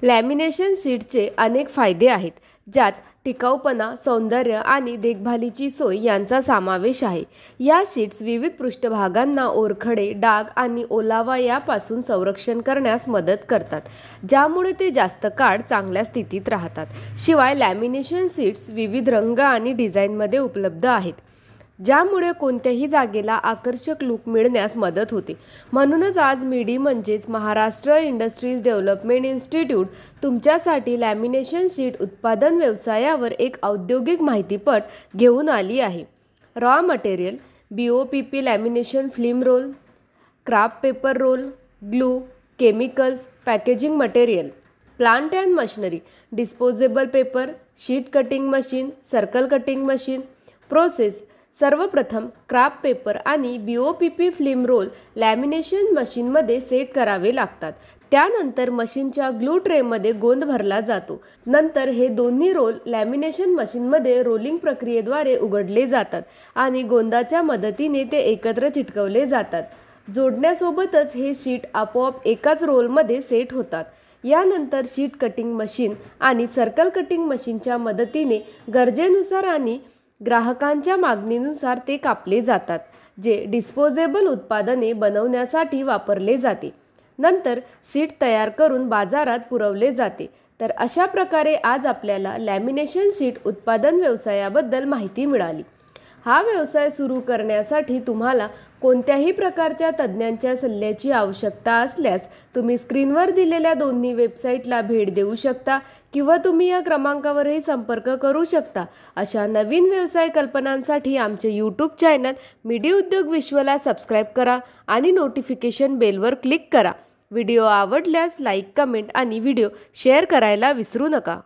Lamination शीटचे अनेक फायदे आहेत, ज्यात टिकाऊपणा, सौंदर्य आणि देखभालीची सोय यांचा समावेश आहे. या शीट्स विविध पृष्ठभागांना ओरखडे, डाग आणि ओलावा यापासून संरक्षण करण्यास मदत करतात, ज्यामुळे ते जास्त काळ चांगल्या स्थितीत राहतात. शिवाय लॅमिनेशन शीट्स विविध रंग आणि डिझाईनमध्ये उपलब्ध आहेत, ज्यामुळे कोणत्याही जागेला आकर्षक लूक मिळण्यास मदत होते. म्हणूनच आज मिडी म्हणजेच महाराष्ट्र इंडस्ट्रीज डेव्हलपमेंट इन्स्टिट्यूट तुमच्यासाठी लॅमिनेशन शीट उत्पादन व्यवसायावर एक औद्योगिक माहितीपट घेऊन आली आहे. Raw material: BOPP lamination film role, craft paper roll, glue, chemicals, packaging material. Plant and machinery: disposable paper, sheet cutting machine, circle cutting machine. Process: सर्वप्रथम क्राफ्ट पेपर आणि BOPP फिल्म रोल लॅमिनेशन मशीनमध्ये set करावे लागतात. त्यानंतर मशीनच्या glue ट्रेमध्ये गोंद भरला जातो. नंतर हे दोन्ही रोल लॅमिनेशन मशीनमध्ये रोलिंग प्रक्रियेद्वारे उघडले जातात आणि गोंदाच्या मदतीने ते एकत्र चिटकवले जातात. जोडण्यासोबतच हे शीट आपोआप एकाच रोलमध्ये सेट होतात. यानंतर शीट कटिंग मशीन आणि सर्कल कटिंग मशीनच्या मदतीने गरजेनुसार आणि ग्राहकांच्या मागणीनुसार ते कापले जातात, जे डिस्पोजेबल उत्पादने बनवण्यासाठी वापरले जाते. नंतर शीट तयार करून बाजारात पुरवले जाते. तर अशा प्रकारे आज आपल्याला लॅमिनेशन शीट उत्पादन व्यवसायाबद्दल माहिती मिळाली. हा व्यवसाय सुरू करण्यासाठी तुम्हाला कोणत्याही प्रकारच्या तज्ज्ञांच्या सल्ल्याची आवश्यकता असल्यास तुम्ही स्क्रीनवर दिलेल्या दोन्ही वेबसाईटला भेट देऊ शकता किंवा तुम्ही या क्रमांकावरही संपर्क करू शकता. अशा नवीन व्यवसाय कल्पनांसाठी आमचे यूट्यूब चॅनल मिडी उद्योग विश्वला सबस्क्राईब करा आणि नोटिफिकेशन बेलवर क्लिक करा. व्हिडिओ आवडल्यास लाईक, कमेंट आणि व्हिडिओ शेअर करायला विसरू नका.